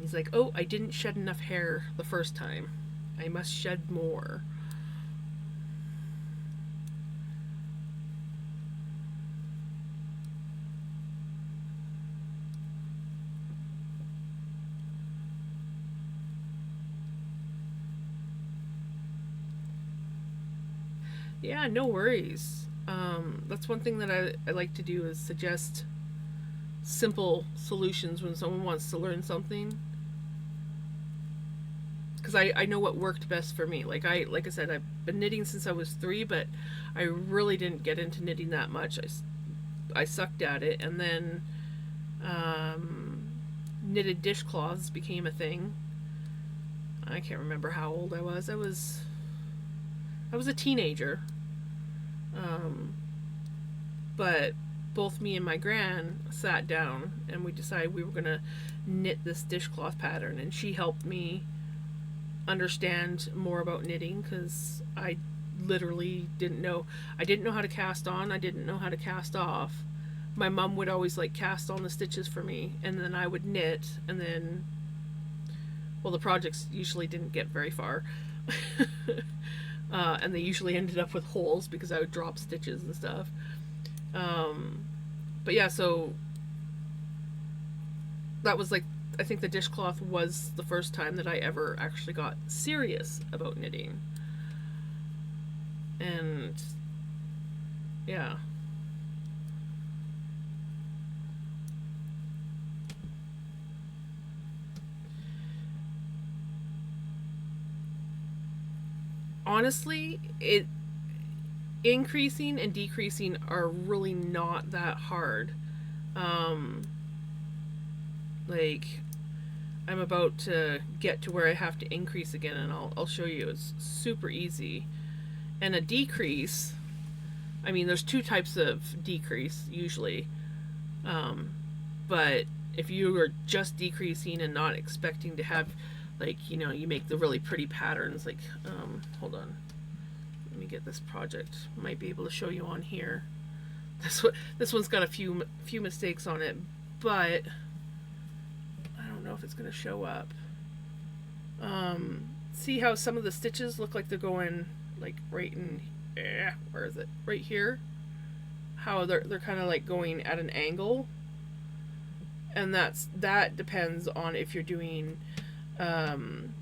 He's like, oh, I didn't shed enough hair the first time. I must shed more. Yeah, no worries. That's one thing that I like to do is suggest simple solutions when someone wants to learn something. Because I know what worked best for me. Like I said, I've been knitting since I was 3, but I really didn't get into knitting that much. I sucked at it, and then um, knitted dishcloths became a thing. I can't remember how old I was. I was a teenager. Um, but both me and my gran sat down and we decided we were gonna knit this dishcloth pattern, and she helped me understand more about knitting because I literally didn't know. I didn't know how to cast on. I didn't know how to cast off. My mom would always like cast on the stitches for me, and then I would knit, and then, well, the projects usually didn't get very far. And they usually ended up with holes because I would drop stitches and stuff. Um, but yeah, so that was like, I think the dishcloth was the first time that I ever actually got serious about knitting. And yeah. Honestly, it increasing and decreasing are really not that hard. Um, like I'm about to get to where I have to increase again, and I'll show you. It's super easy. And a decrease, I mean, there's two types of decrease usually. Um, but if you are just decreasing and not expecting to have, like, you make the really pretty patterns, like, hold on. Let me get this project. Might be able to show you on here. This one's got a few mistakes on it, but I don't know if it's going to show up. See how some of the stitches look like they're going like right in, where is it? Right here. How they're kind of like going at an angle, and that depends on if you're doing um,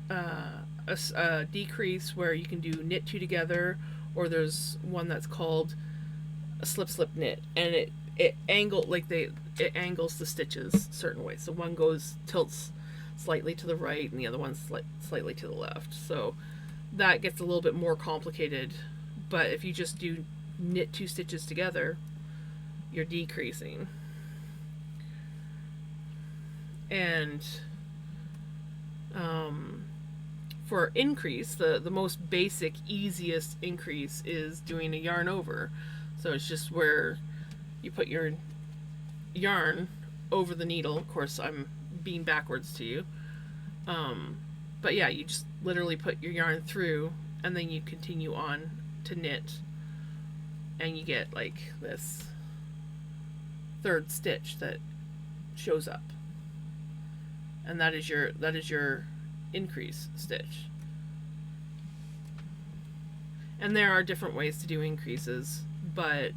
a decrease where you can do knit two together, or there's one that's called a slip knit, and it angles the stitches certain ways. So one tilts slightly to the right, and the other one's slightly to the left. So that gets a little bit more complicated. But if you just do knit two stitches together, you're decreasing. And for increase, the most basic, easiest increase is doing a yarn over. So it's just where you put your yarn over the needle. Of course, I'm being backwards to you. But yeah, you just literally put your yarn through, and then you continue on to knit, and you get like this third stitch that shows up, and that is your increase stitch. And there are different ways to do increases, but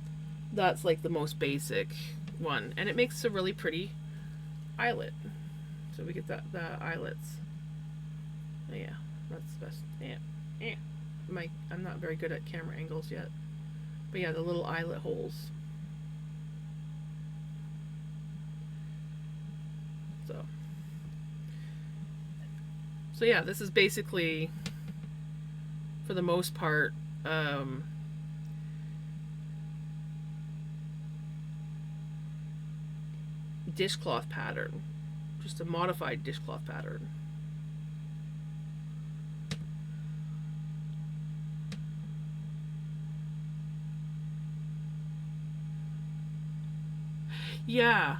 that's like the most basic one, and it makes a really pretty eyelet. So we get the eyelets. Oh, yeah, that's the best. Yeah. I'm not very good at camera angles yet, but yeah, the little eyelet holes. So yeah, this is basically, for the most part, dishcloth pattern, just a modified dishcloth pattern. Yeah,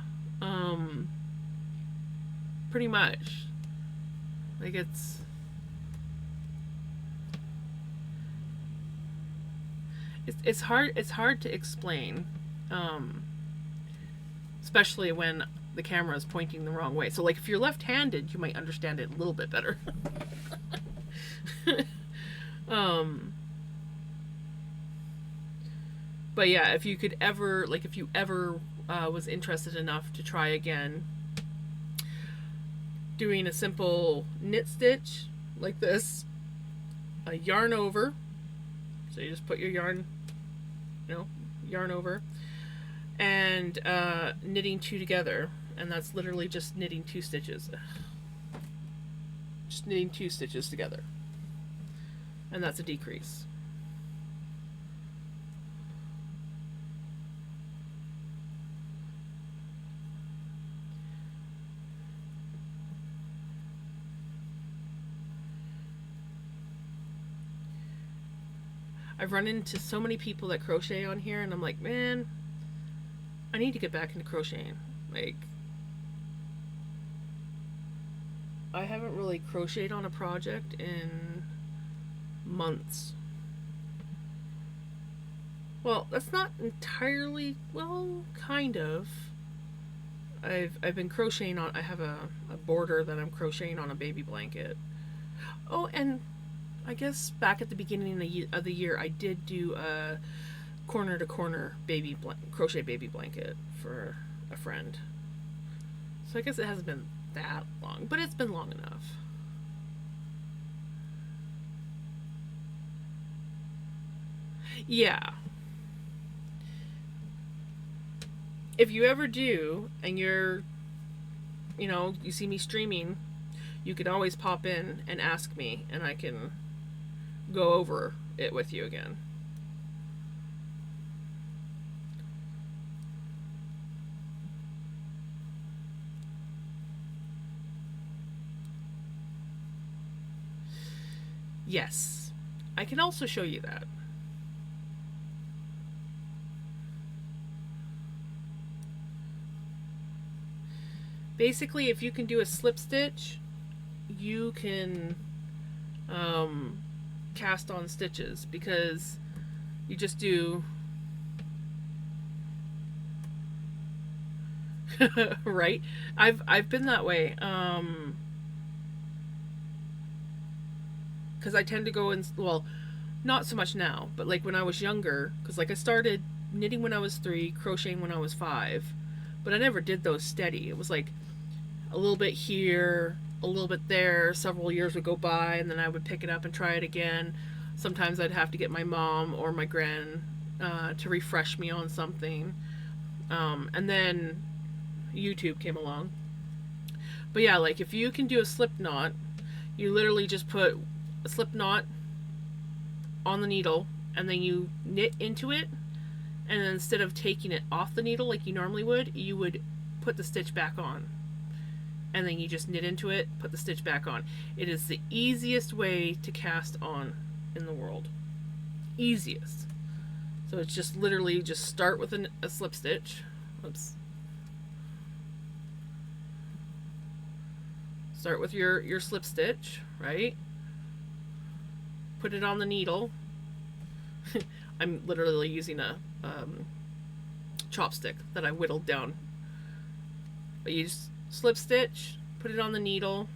pretty much. Like it's hard to explain, especially when the camera is pointing the wrong way. So like if you're left-handed, you might understand it a little bit better. um, but yeah, if you could ever, like if you ever was interested enough to try again, doing a simple knit stitch like this, a yarn over. So you just put your yarn, yarn over, and knitting two together, and that's literally just knitting two stitches. Just knitting two stitches together, and that's a decrease. I've run into so many people that crochet on here, and I'm like, man, I need to get back into crocheting. Like, I haven't really crocheted on a project in months. Well, that's not entirely, well, kind of. I've been crocheting on, I have a border that I'm crocheting on a baby blanket. Oh, and I guess back at the beginning of the year, I did do a corner to corner crochet baby blanket for a friend. So I guess it hasn't been that long, but it's been long enough. Yeah. If you ever do, and you see me streaming, you can always pop in and ask me, and I can go over it with you again. Yes, I can also show you that. Basically, if you can do a slip stitch, you can cast on stitches, because you just do right. I've been that way, because I tend to go in, well, not so much now, but like when I was younger, because like I started knitting when I was 3, crocheting when I was 5, but I never did those steady. It was like a little bit here, a little bit there. Several years would go by, and then I would pick it up and try it again. Sometimes I'd have to get my mom or my gran to refresh me on something. And then YouTube came along. But yeah, like if you can do a slip knot, you literally just put a slip knot on the needle, and then you knit into it, and then instead of taking it off the needle like you normally would, you would put the stitch back on, and then you just knit into it, put the stitch back on. It is the easiest way to cast on in the world. Easiest. So it's just literally just start with a slip stitch. Oops. Start with your slip stitch, right? Put it on the needle. I'm literally using a chopstick that I whittled down. But you just slip stitch, put it on the needle,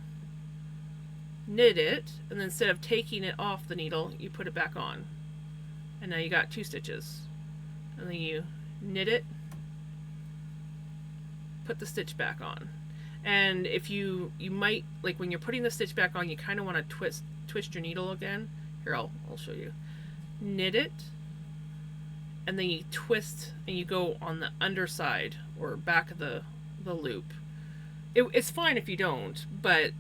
knit it, and then instead of taking it off the needle, you put it back on. And now you got 2 stitches. And then you knit it, put the stitch back on. And if you might, like when you're putting the stitch back on, you kind of want to twist your needle again. Here, I'll show you. Knit it, and then you twist, and you go on the underside or back of the loop. It's fine if you don't, but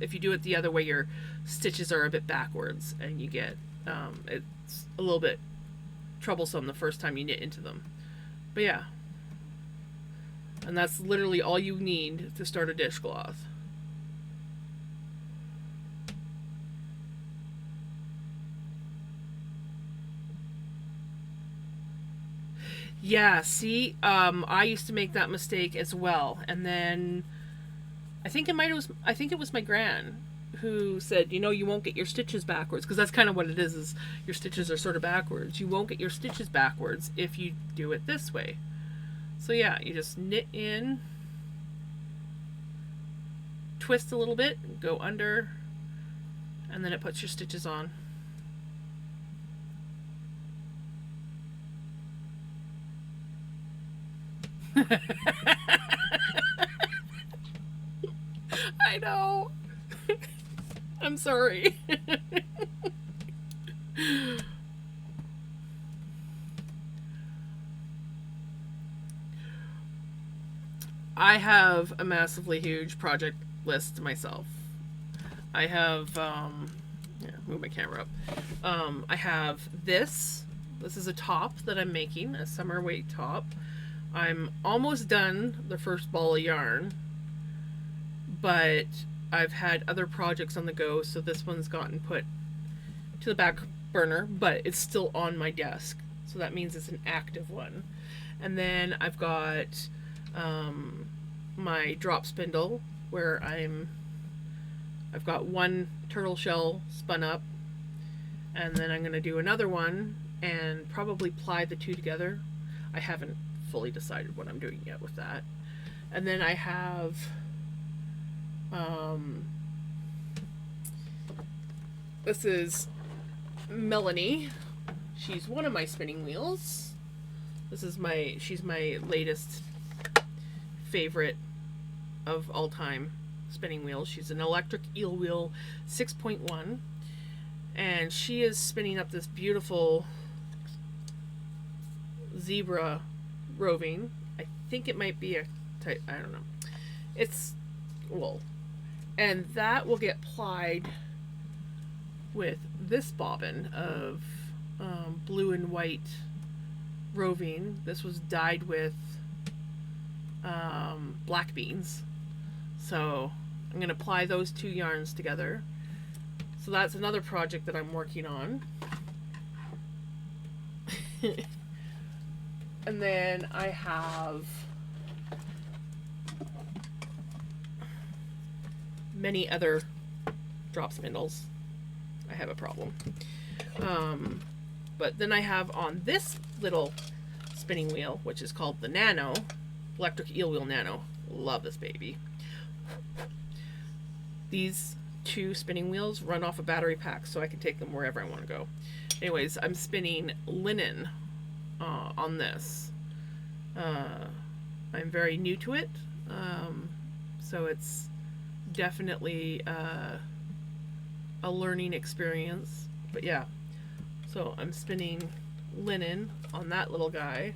if you do it the other way, your stitches are a bit backwards, and you get it's a little bit troublesome the first time you knit into them. But yeah, and that's literally all you need to start a dishcloth. Yeah, see, I used to make that mistake as well, and then I think it was my gran who said, you won't get your stitches backwards, because that's kind of what it is your stitches are sort of backwards. You won't get your stitches backwards if you do it this way. So yeah, you just knit in, twist a little bit, go under, and then it puts your stitches on. I know. I'm sorry. I have a massively huge project list myself. I have, yeah, move my camera up. I have this. This is a top that I'm making, a summer weight top. I'm almost done the first ball of yarn, but I've had other projects on the go, so this one's gotten put to the back burner, but it's still on my desk. So that means it's an active one. And then I've got my drop spindle where I've got one turtle shell spun up, and then I'm going to do another one and probably ply the two together. I haven't fully decided what I'm doing yet with that. And then I have this is Melanie. She's one of my spinning wheels. She's my latest favorite of all time spinning wheel. She's an electric eel wheel 6.1, and she is spinning up this beautiful zebra roving. I think it might be a type, I don't know. It's wool. And that will get plied with this bobbin of blue and white roving. This was dyed with black beans. So I'm going to ply those two yarns together. So that's another project that I'm working on. And then I have many other drop spindles. I have a problem. But then I have on this little spinning wheel, which is called the Nano, Electric Eel Wheel Nano. Love this baby. These two spinning wheels run off a battery pack, so I can take them wherever I want to go. Anyways, I'm spinning linen on this. I'm very new to it, so it's definitely a learning experience. But yeah, so I'm spinning linen on that little guy.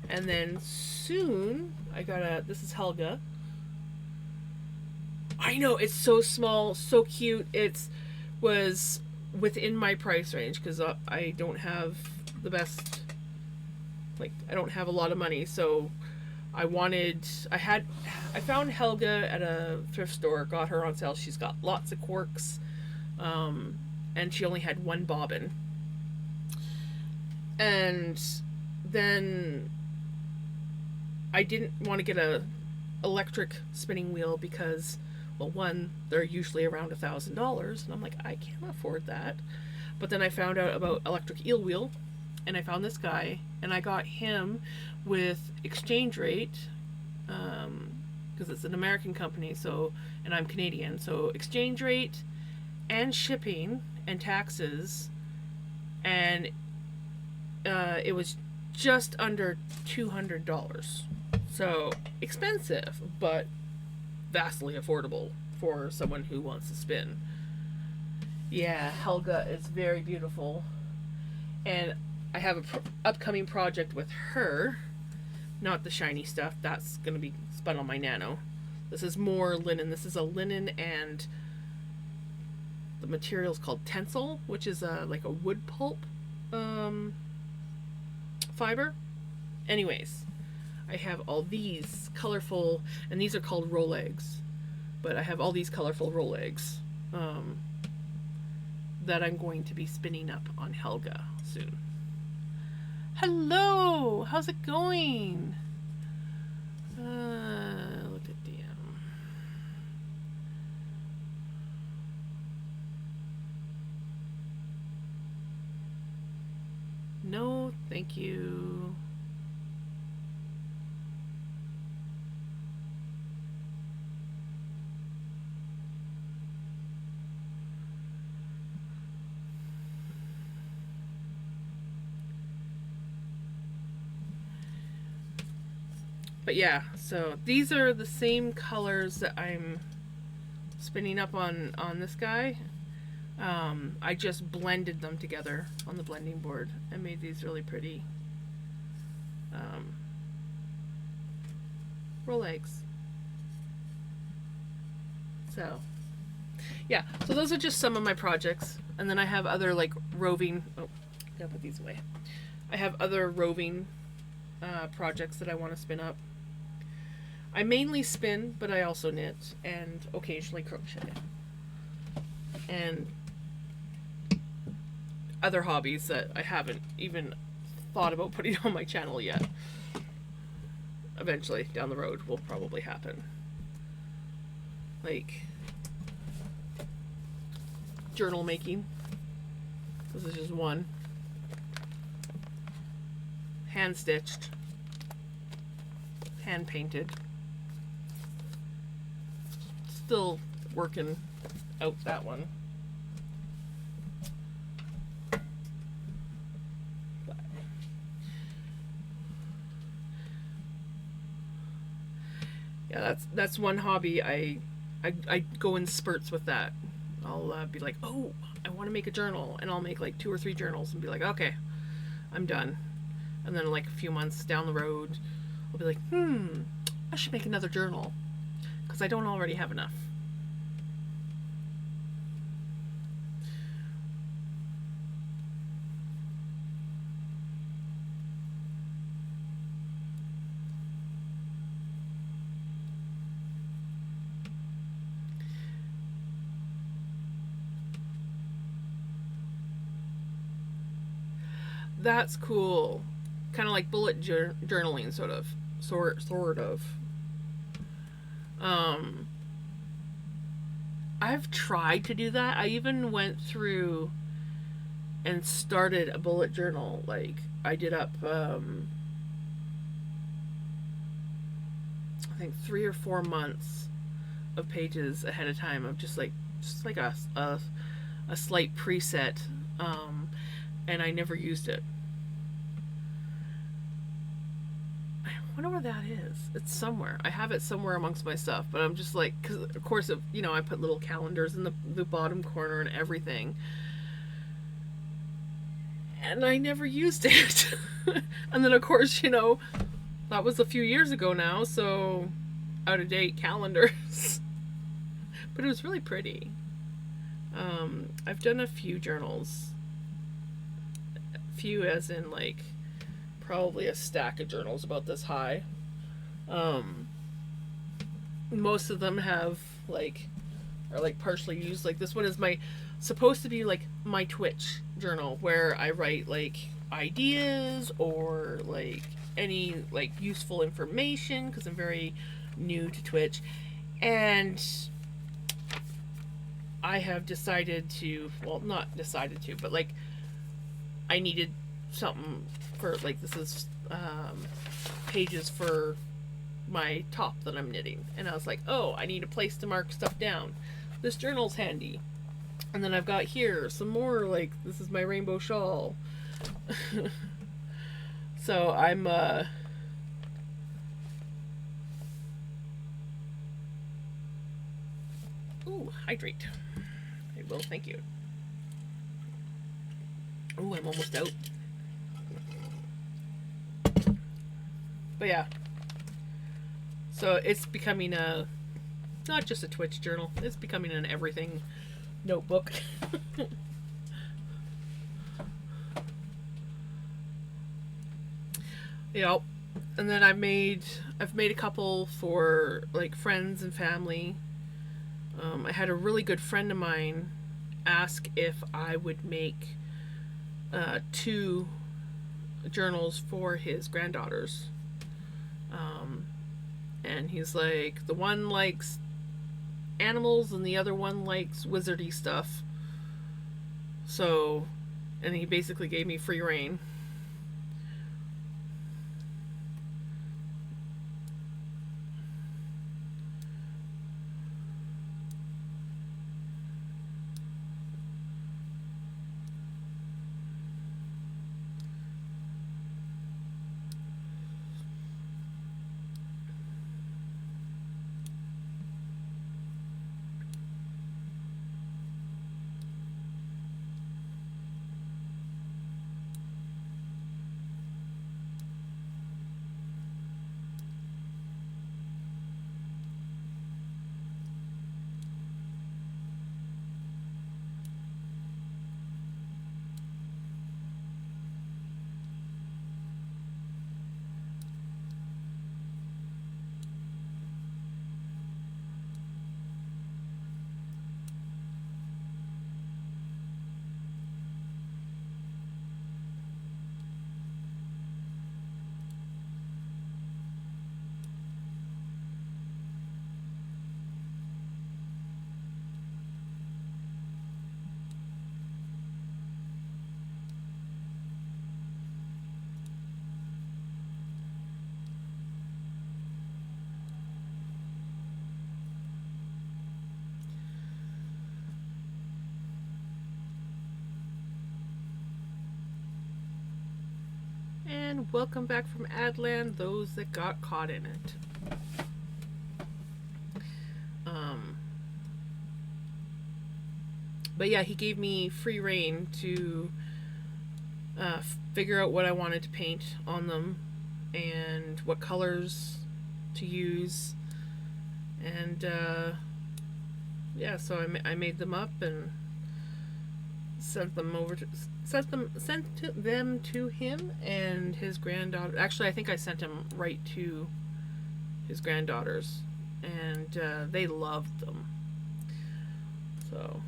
And then soon this is Helga. I know, it's so small, so cute. It was within my price range because I don't have the best, I don't have a lot of money, so I found Helga at a thrift store, got her on sale. She's got lots of quirks, and she only had one bobbin. And then I didn't want to get a electric spinning wheel because, well, one, they're usually around $1,000, and I'm like, I can't afford that. But then I found out about electric eel wheel, and I found this guy, and I got him with exchange rate, because it's an American company, so, and I'm Canadian, so exchange rate and shipping and taxes, and it was just under $200. So expensive, but vastly affordable for someone who wants to spin. Yeah, Helga is very beautiful, and I have an upcoming project with her. Not the shiny stuff, that's going to be spun on my Nano. This is more linen. This is a linen, and the material is called tencel, which is like a wood pulp fiber. Anyways, I have all these colorful, and these are called roll eggs, but I have all these colorful roll eggs that I'm going to be spinning up on Helga soon. Hello, how's it going? Look at DM. No, thank you. But yeah, so these are the same colors that I'm spinning up on this guy. I just blended them together on the blending board and made these really pretty um, roll eggs. So yeah, so those are just some of my projects, and then I have other like roving. Oh, gotta put these away. I have other roving projects that I want to spin up. I mainly spin, but I also knit and occasionally crochet. And other hobbies that I haven't even thought about putting on my channel yet. Eventually, down the road, will probably happen. Like journal making. This is just one. Hand stitched. Hand painted. Still working out that one. But yeah, that's one hobby. I go in spurts with that. I'll be like, oh, I want to make a journal, and I'll make like 2 or 3 journals and be like, okay, I'm done. And then like a few months down the road, I'll be like, I should make another journal because I don't already have enough. That's cool. Kind of like bullet journaling, sort of. Um, I've tried to do that. I even went through and started a bullet journal. Like I did up, I think 3 or 4 months of pages ahead of time of just like a slight preset, and I never used it. I wonder where that is. It's somewhere. I have it somewhere amongst my stuff, but I'm just like, because of course, I put little calendars in the bottom corner and everything, and I never used it. And then of course, that was a few years ago now, so out of date calendars. But it was really pretty. I've done a few journals. Few as in like probably a stack of journals about this high. Most of them have are like partially used. Like this one is supposed to be like my Twitch journal where I write like ideas or like any like useful information because I'm very new to Twitch, and I have decided to, well, not decided to, but like I needed something for like this is pages for my top that I'm knitting, and I was like, oh, I need a place to mark stuff down. This journal's handy. And then I've got here some more, like this is my rainbow shawl. So I'm ooh, hydrate. I will, thank you. Ooh, I'm almost out. But yeah. So it's becoming not just a Twitch journal, it's becoming an everything notebook. Yep. And then I've made a couple for like friends and family. I had a really good friend of mine ask if I would make 2 journals for his granddaughters. And he's like, the one likes animals and the other one likes wizardy stuff. So, and he basically gave me free reign. And welcome back from Adland, those that got caught in it. But yeah, he gave me free reign to figure out what I wanted to paint on them and what colors to use. And yeah, so I made them up and sent them to him and his granddaughter. Actually, I think I sent him right to his granddaughters, and they loved them. So,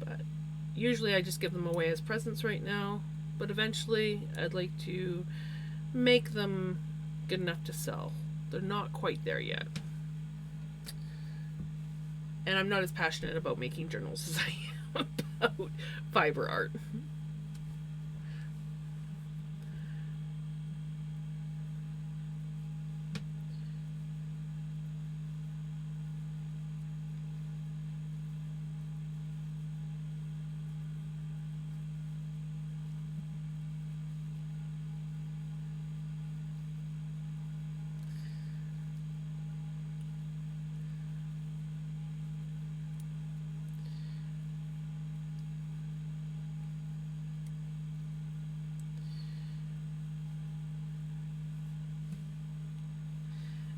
but usually I just give them away as presents right now. But eventually, I'd like to make them good enough to sell. They're not quite there yet. And I'm not as passionate about making journals as I am about fiber art.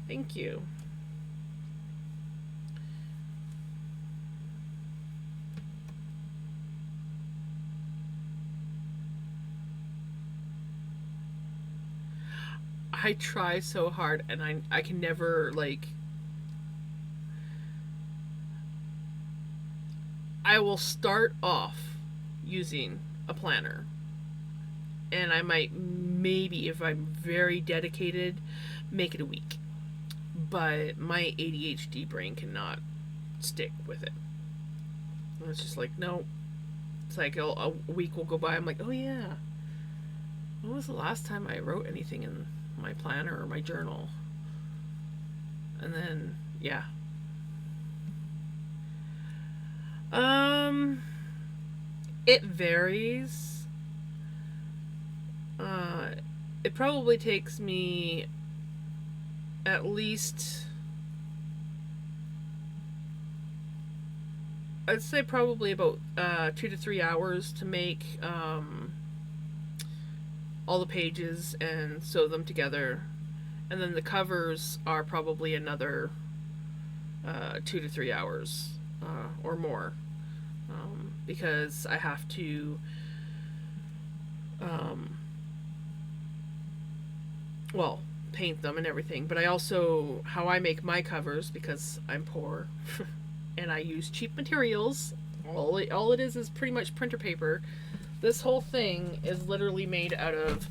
Thank you. I try so hard and I can never, like, I will start off using a planner, and I might, maybe if I'm very dedicated, make it a week. But my ADHD brain cannot stick with it. And it's just like, no. It's like a week will go by. I'm like, oh yeah. When was the last time I wrote anything in my planner or my journal? And then, yeah. It varies. It probably takes me at least, I'd say probably about 2 to 3 hours to make all the pages and sew them together, and then the covers are probably another 2 to 3 hours or more, because I have to well, paint them and everything, but I also, how I make my covers, because I'm poor and I use cheap materials, all it is pretty much printer paper. This whole thing is literally made out of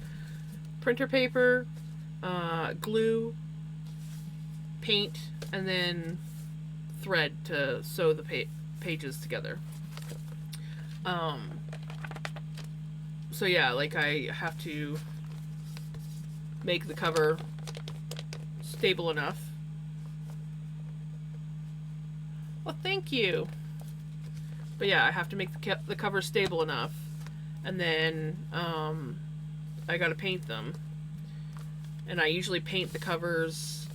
printer paper, glue, paint, and then thread to sew the pages together. So yeah, like, I have to make the cover stable enough. Well, thank you. But yeah, I have to make the cover stable enough, and then I gotta paint them. And I usually paint the covers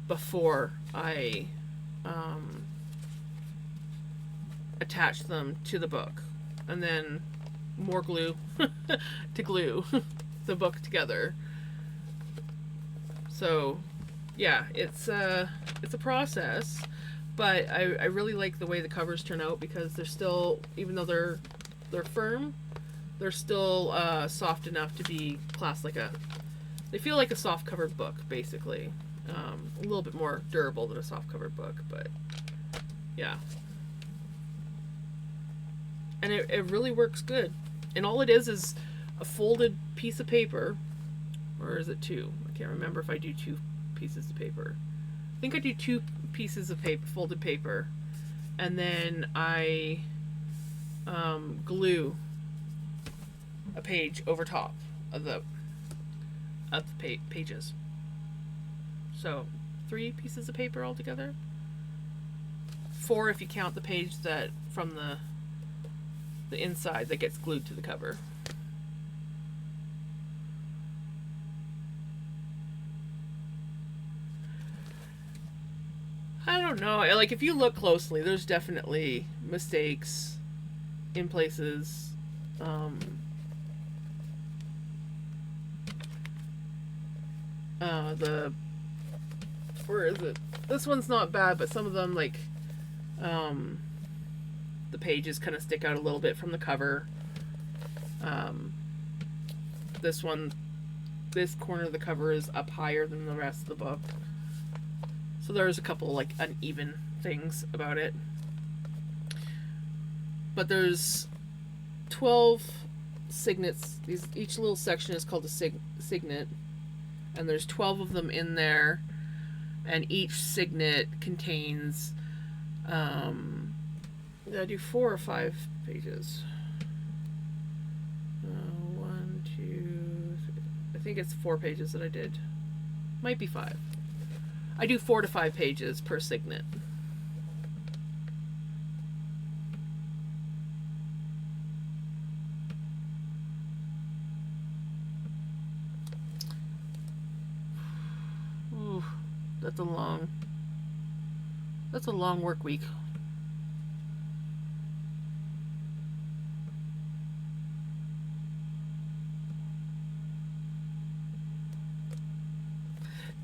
before I attach them to the book, and then more glue to glue the book together. So yeah, it's a process, but I really like the way the covers turn out, because they're still, even though they're firm, they're still soft enough to be classed like they feel like a soft covered book, basically. A little bit more durable than a soft covered book, but yeah. And it really works good. And all it is a folded piece of paper, or is it two? I can't remember if I do 2 pieces of paper. I think I do 2 pieces of paper, folded paper, and then I glue a page over top of the pages. So 3 pieces of paper altogether. 4 if you count the page that from the inside that gets glued to the cover. I don't know. Like, if you look closely, there's definitely mistakes in places. Um, the where is it? This one's not bad, but some of them, like, um, the pages kind of stick out a little bit from the cover. Um, this one, this corner of the cover is up higher than the rest of the book. So there's a couple like uneven things about it. But there's 12 signets. Each little section is called a signet. And there's 12 of them in there. And each signet contains, did I do 4 or 5 pages? 1, 2, 3. I think it's 4 pages that I did. Might be 5. I do 4 to 5 pages per signet. Ooh, that's a long work week.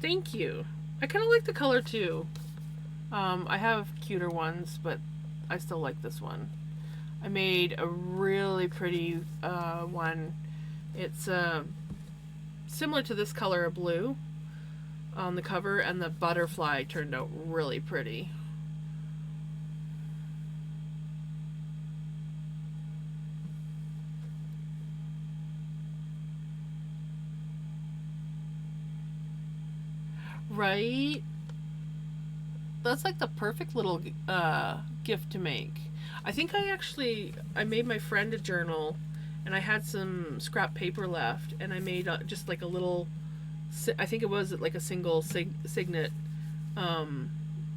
Thank you. I kind of like the color too. I have cuter ones, but I still like this one. I made a really pretty one. It's similar to this color of blue on the cover, and the butterfly turned out really pretty. Right? That's like the perfect little gift to make. I think I made my friend a journal, and I had some scrap paper left, and I made just like a little, I think it was like a single signet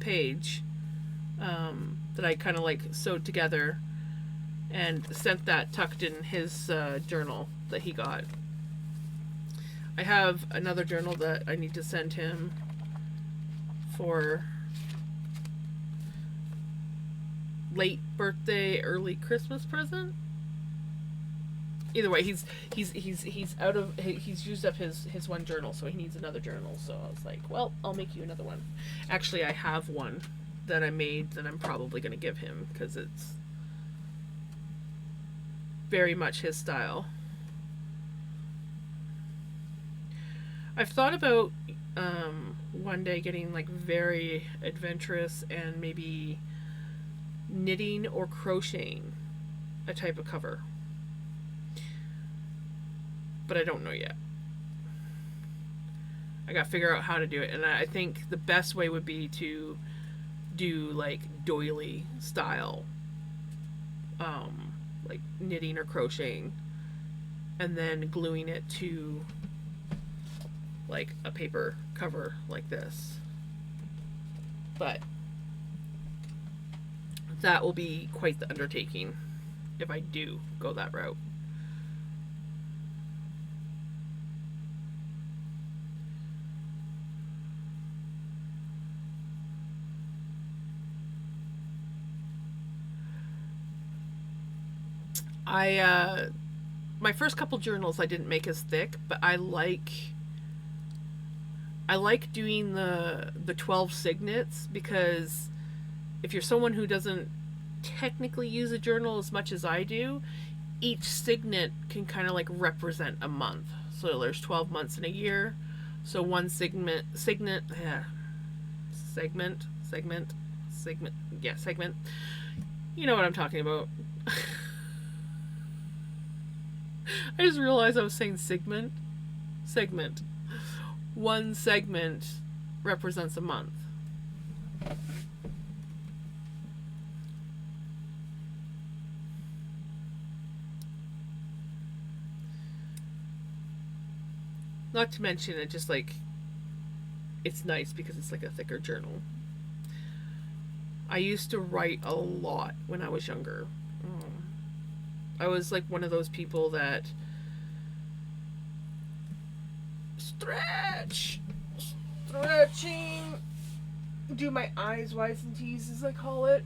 page that I kind of like sewed together and sent that tucked in his journal that he got. I have another journal that I need to send him for late birthday, early Christmas present. Either way, he's used up his one journal, so he needs another journal. So I was like, well, I'll make you another one. Actually, I have one that I made that I'm probably going to give him because it's very much his style. I've thought about one day getting like very adventurous and maybe knitting or crocheting a type of cover, but I don't know yet. I gotta figure out how to do it, and I think the best way would be to do like doily style, like knitting or crocheting, and then gluing it to like a paper cover like this. But that will be quite the undertaking if I do go that route. My first couple journals I didn't make as thick, but I like doing the 12 signets, because if you're someone who doesn't technically use a journal as much as I do, each signet can kind of like represent a month. So there's 12 months in a year. So one segment, you know what I'm talking about. I just realized I was saying segment. One segment represents a month. Not to mention it just like, it's nice because it's like a thicker journal. I used to write a lot when I was younger. I was like one of those people that stretching, do my eyes, Y's, and T's as I call it.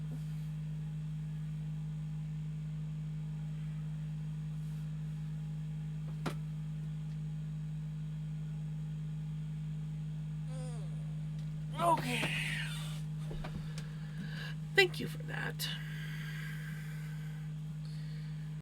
Okay. Thank you for that.